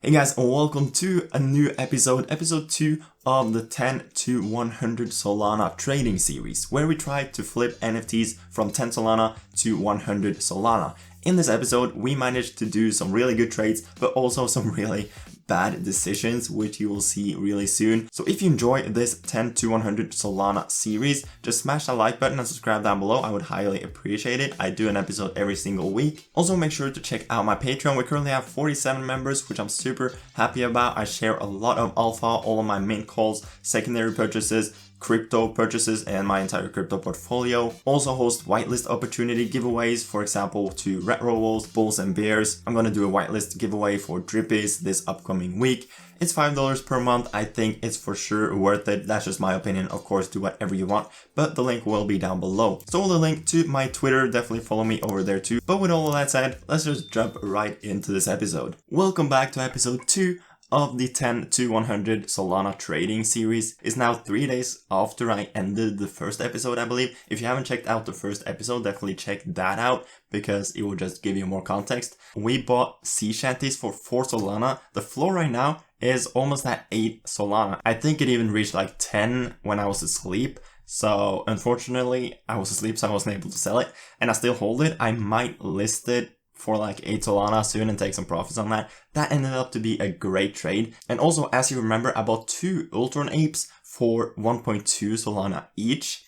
Hey guys, and welcome to a new episode 2 of the 10 to 100 Solana trading series, where we try to flip NFTs from 10 Solana to 100 Solana. In this episode, we managed to do some really good trades, but also some really bad decisions, which you will see really soon. So if you enjoy this 10 to 100 Solana series, just smash that like button and subscribe down below. I would highly appreciate it. I do an episode every single week. Also make sure to check out my Patreon. We currently have 47 members, which I'm super happy about. I share a lot of alpha, all of my mint calls, secondary purchases, crypto purchases, and my entire crypto portfolio. Also host whitelist opportunity giveaways, for example to retro wolves, bulls and bears. I'm gonna do a whitelist giveaway for drippies this upcoming week. It's $5 per month. I think it's for sure worth it. That's just my opinion. Of course, do whatever you want, but the link will be down below. So the link to my Twitter, definitely follow me over there too. But with all of that said, let's just jump right into this episode. Welcome back to episode 2 of the 10 to 100 Solana trading series. Is now 3 days after I ended the first episode, I believe. If you haven't checked out the first episode, definitely check that out because it will just give you more context. We bought sea shanties for 4 Solana. The floor right now is almost at 8 Solana. I think it even reached like 10 when I was asleep. So unfortunately, I was asleep, so I wasn't able to sell it. And I still hold it. I might list it for like 8 Solana soon and take some profits on that. That ended up to be a great trade. And also, as you remember, I bought 2 Ultron apes for 1.2 Solana each.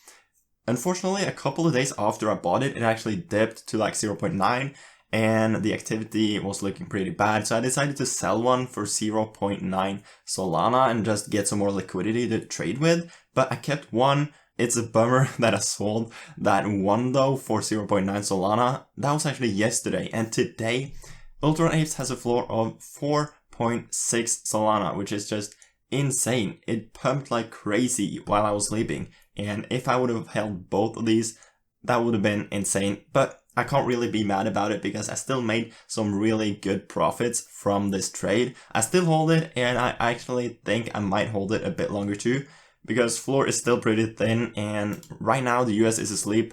Unfortunately, a couple of days after I bought it, it actually dipped to like 0.9 and the activity was looking pretty bad. So I decided to sell one for 0.9 Solana and just get some more liquidity to trade with. But I kept one. It's a bummer that I sold that one though for 0.9 Solana. That was actually yesterday, and today Ultron Apes has a floor of 4.6 Solana, which is just insane. It pumped like crazy while I was sleeping, and if I would have held both of these, that would have been insane. But I can't really be mad about it because I still made some really good profits from this trade. I still hold it, and I actually think I might hold it a bit longer too, because floor is still pretty thin, and right now the US is asleep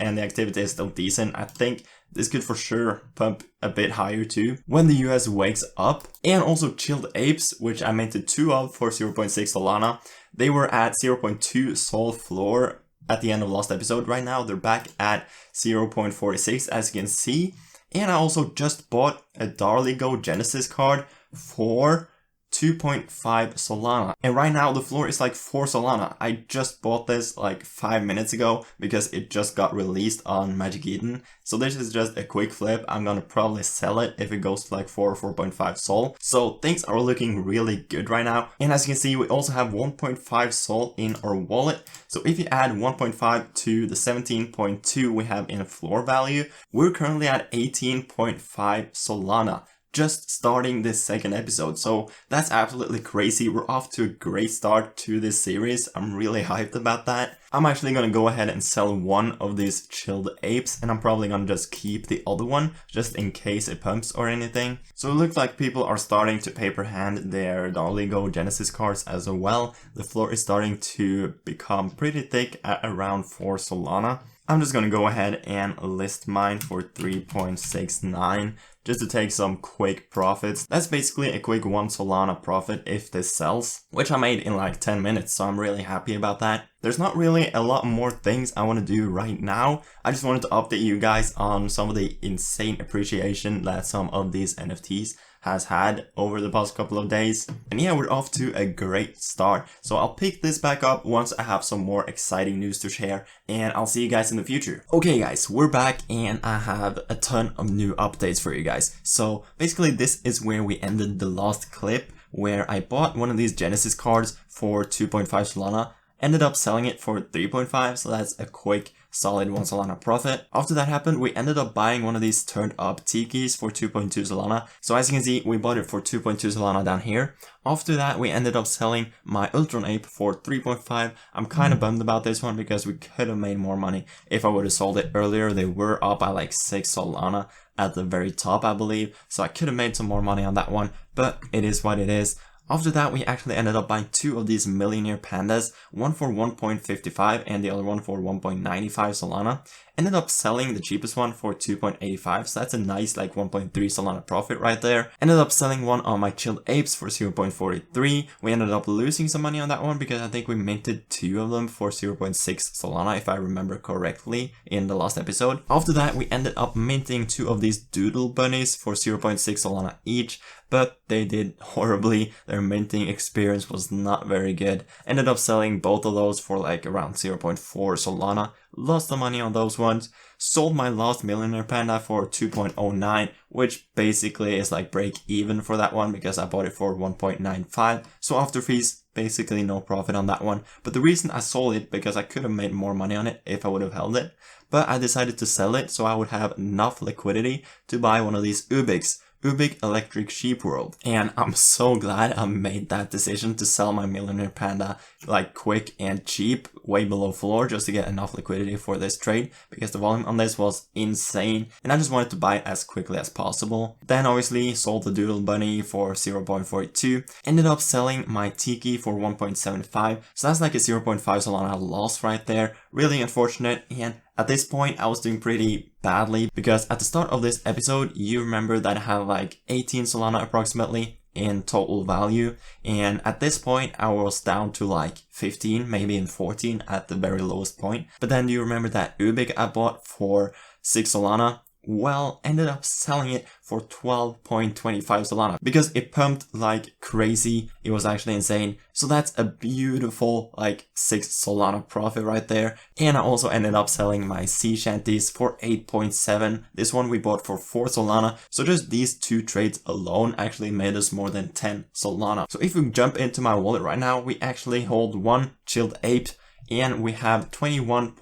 and the activity is still decent. I think this could for sure pump a bit higher too when the US wakes up. And also chilled apes, which I minted 2 of for 0.6 Solana. They were at 0.2 Sol floor at the end of last episode. Right now they're back at 0.46 as you can see. And I also just bought a Darligo Genesis card for 2.5 Solana, and right now the floor is like 4 Solana. I just bought this like 5 minutes ago because it just got released on Magic Eden. So this is just a quick flip. I'm gonna probably sell it if it goes to like 4 or 4.5 Sol. So things are looking really good right now. And as you can see, we also have 1.5 Sol in our wallet. So if you add 1.5 to the 17.2 we have in floor value, we're currently at 18.5 Solana. Just starting this second episode, so that's absolutely crazy. We're off to a great start to this series. I'm really hyped about that. I'm actually gonna go ahead and sell one of these chilled apes, and I'm probably gonna just keep the other one just in case it pumps or anything. So it looks like people are starting to paper hand their Darligo Genesis cards as well. The floor is starting to become pretty thick at around 4 Solana. I'm just gonna go ahead and list mine for 3.69 just to take some quick profits. That's basically a quick 1 Solana profit if this sells, which I made in like 10 minutes, so I'm really happy about that. There's not really a lot more things I want to do right now. I just wanted to update you guys on some of the insane appreciation that some of these NFTs has had over the past couple of days. And yeah, we're off to a great start. So I'll pick this back up once I have some more exciting news to share, and I'll see you guys in the future. Okay guys, we're back and I have a ton of new updates for you guys. So basically this is where we ended the last clip, where I bought one of these Genesis cards for 2.5 Solana, ended up selling it for 3.5, so that's a quick solid 1 Solana profit. After that happened, we ended up buying one of these turned up Tikis for 2.2 Solana. So as you can see, we bought it for 2.2 Solana down here. After that, we ended up selling my Ultron Ape for 3.5. I'm kind of bummed about this one because we could have made more money if I would have sold it earlier. They were up by like 6 Solana at the very top, I believe. So I could have made some more money on that one, but it is what it is. After that, we actually ended up buying 2 of these millionaire pandas, one for 1.55 and the other one for 1.95 Solana. Ended up selling the cheapest one for 2.85, so that's a nice like 1.3 Solana profit right there. Ended up selling one on my chilled apes for 0.43. We ended up losing some money on that one because I think we minted 2 of them for 0.6 Solana, if I remember correctly, in the last episode. After that, we ended up minting 2 of these doodle bunnies for 0.6 Solana each, but they did horribly. Their minting experience was not very good. Ended up selling both of those for like around 0.4 Solana. Lost the money on those ones. Sold my last millionaire panda for 2.09, which basically is like break even for that one because I bought it for 1.95. So after fees, basically no profit on that one. But the reason I sold it because I could have made more money on it if I would have held it. But I decided to sell it so I would have enough liquidity to buy one of these OKEx. Ubic Electric Sheep World. And I'm so glad I made that decision to sell my millionaire panda like quick and cheap, way below floor, just to get enough liquidity for this trade, because the volume on this was insane and I just wanted to buy it as quickly as possible. Then obviously sold the Doodle Bunny for 0.42, ended up selling my Tiki for 1.75, so that's like a 0.5 Solana loss right there. Really unfortunate, and at this point I was doing pretty badly because at the start of this episode you remember that I had like 18 Solana approximately in total value, and at this point I was down to like 15, maybe in 14 at the very lowest point. But then do you remember that Ubic I bought for 6 Solana? Well, ended up selling it for 12.25 Solana because it pumped like crazy. It was actually insane. So that's a beautiful like 6 Solana profit right there. And I also ended up selling my sea shanties for 8.7. This one we bought for 4 Solana. So just these 2 trades alone actually made us more than 10 Solana. So if we jump into my wallet right now, we actually hold 1 chilled ape and we have 21.2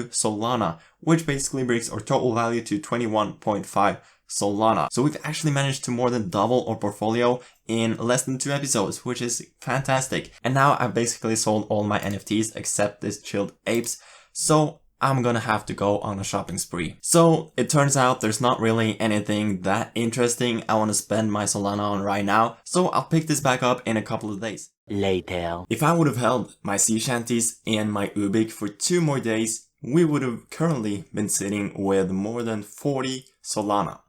Solana, which basically brings our total value to 21.5 Solana. So we've actually managed to more than double our portfolio in less than 2 episodes, which is fantastic. And now I've basically sold all my NFTs except this chilled apes. So I'm gonna have to go on a shopping spree. So it turns out there's not really anything that interesting I want to spend my Solana on right now. So I'll pick this back up in a couple of days. Later. If I would have held my sea shanties and my Ubic for 2 more days, we would have currently been sitting with more than 40 Solana.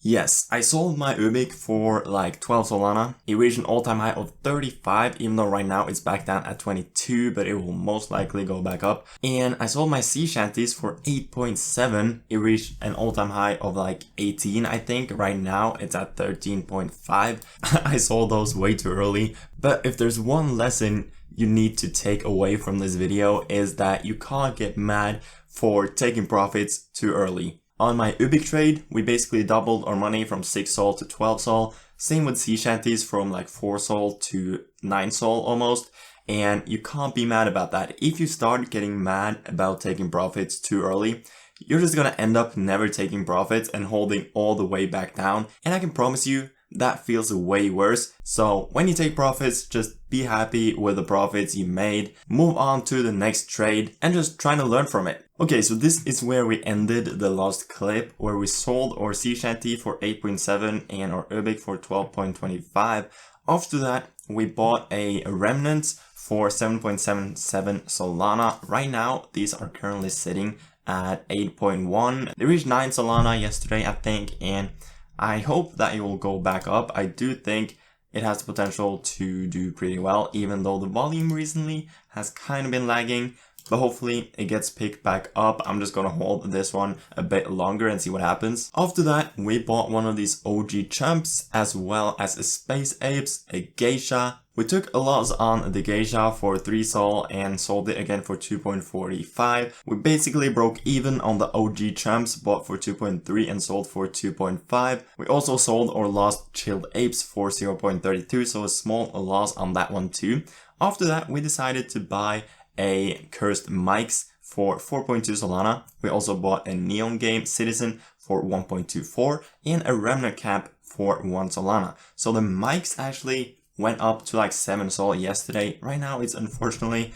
Yes, I sold my Ubic for like 12 Solana. It reached an all-time high of 35, even though right now it's back down at 22, but it will most likely go back up. And I sold my sea shanties for 8.7. It reached an all-time high of like 18, I think. Right now it's at 13.5. I sold those way too early. But if there's one lesson you need to take away from this video is that you can't get mad for taking profits too early. On my Ubic trade, we basically doubled our money from 6 Sol to 12 Sol. Same with sea shanties from like 4 Sol to 9 Sol almost. And you can't be mad about that. If you start getting mad about taking profits too early, you're just gonna end up never taking profits and holding all the way back down. And I can promise you, that feels way worse. So when you take profits, just be happy with the profits you made, move on to the next trade and just try to learn from it. Okay, so this is where we ended the last clip, where we sold our sea shanty for 8.7 and our Ubic for 12.25. After that, we bought a remnant for 7.77 Solana. Right now, these are currently sitting at 8.1. They reached 9 Solana yesterday, I think, and I hope that it will go back up. I do think it has the potential to do pretty well, even though the volume recently has kind of been lagging. But hopefully it gets picked back up. I'm just gonna hold this one a bit longer and see what happens. After that, we bought one of these OG chumps, as well as a space apes, a geisha. We took a loss on the geisha for 3 Sol and sold it again for 2.45. We basically broke even on the OG chumps, bought for 2.3 and sold for 2.5. We also sold our last chilled apes for 0.32, so a small loss on that one too. After that, we decided to buy a cursed mics for 4.2 Solana. We also bought a Neon Game Citizen for 1.24 and a Remnant Cap for 1 Solana. So the mics actually went up to like 7 Sol yesterday. Right now it's unfortunately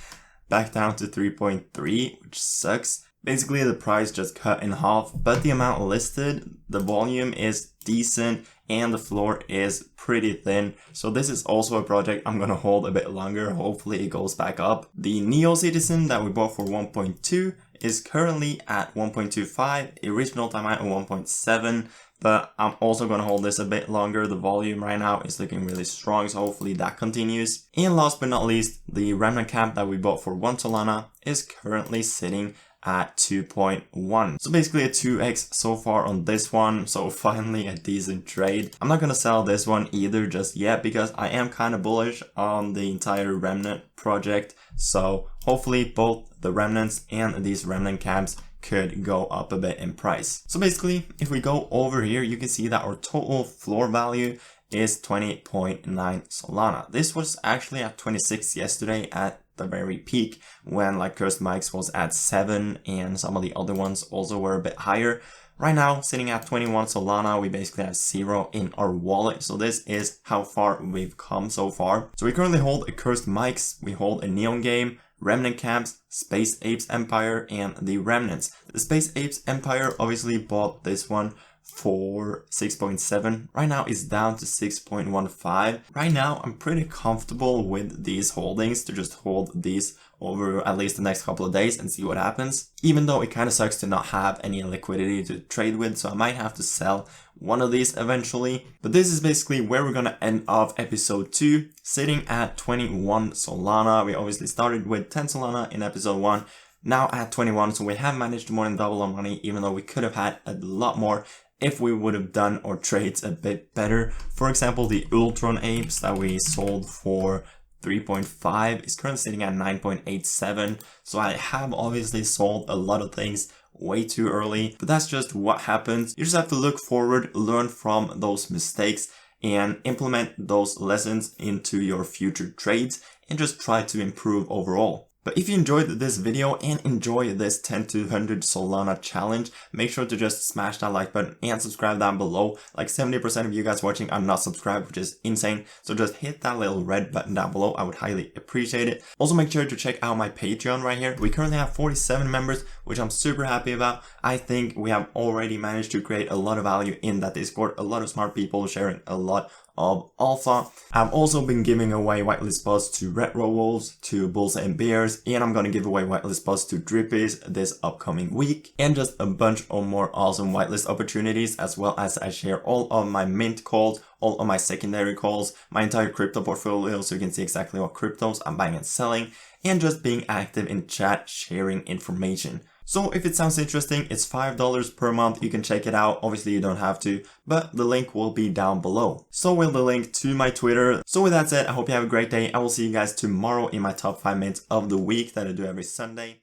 back down to 3.3, which sucks. Basically the price just cut in half, but the amount listed, the volume is decent, and the floor is pretty thin. So this is also a project I'm gonna hold a bit longer. Hopefully it goes back up. The Neo Citizen that we bought for 1.2 is currently at 1.25, original time at 1.7. But I'm also going to hold this a bit longer. The volume right now is looking really strong, so hopefully that continues. And last but not least, the remnant cap that we bought for 1 Solana is currently sitting at 2.1. So basically a 2x so far on this one. So finally a decent trade. I'm not going to sell this one either just yet because I am kind of bullish on the entire remnant project. So hopefully both the remnants and these remnant caps could go up a bit in price. So basically, if we go over here, you can see that our total floor value is 20.9 Solana. This was actually at 26 yesterday at the very peak when like Cursed Mics was at 7 and some of the other ones also were a bit higher. Right now, sitting at 21 Solana, we basically have 0 in our wallet. So this is how far we've come so far. So we currently hold a Cursed Mics, we hold a Neon Game, Remnant Camps, Space Apes Empire, and the Remnants. The Space Apes Empire obviously bought this one for 6.7. Right now it's down to 6.15. Right now I'm pretty comfortable with these holdings to just hold these over at least the next couple of days and see what happens. Even though it kind of sucks to not have any liquidity to trade with, so I might have to sell one of these eventually. But this is basically where we're gonna end off episode 2, sitting at 21 Solana. We obviously started with 10 Solana in episode 1, now at 21, so we have managed to more than double our money, even though we could have had a lot more if we would have done our trades a bit better. For example, the Ultron Apes that we sold for 3.5 is currently sitting at 9.87. So I have obviously sold a lot of things way too early, but that's just what happens. You just have to look forward, learn from those mistakes, and implement those lessons into your future trades and just try to improve overall. But if you enjoyed this video and enjoy this 10 to 100 Solana challenge, make sure to just smash that like button and subscribe down below. Like 70% of you guys watching are not subscribed, which is insane. So just hit that little red button down below. I would highly appreciate it. Also make sure to check out my Patreon right here. We currently have 47 members, which I'm super happy about. I think we have already managed to create a lot of value in that Discord. A lot of smart people sharing a lot of alpha. I've also been giving away whitelist spots to retro wolves, to bulls and bears, and I'm gonna give away whitelist spots to drippies this upcoming week, and just a bunch of more awesome whitelist opportunities, as well as I share all of my mint calls, all of my secondary calls, my entire crypto portfolio, so you can see exactly what cryptos I'm buying and selling, and just being active in chat sharing information. So if it sounds interesting, it's $5 per month. You can check it out. Obviously you don't have to, but the link will be down below. So will the link to my Twitter. So with that said, I hope you have a great day. I will see you guys tomorrow in my top 5 minutes of the week that I do every Sunday.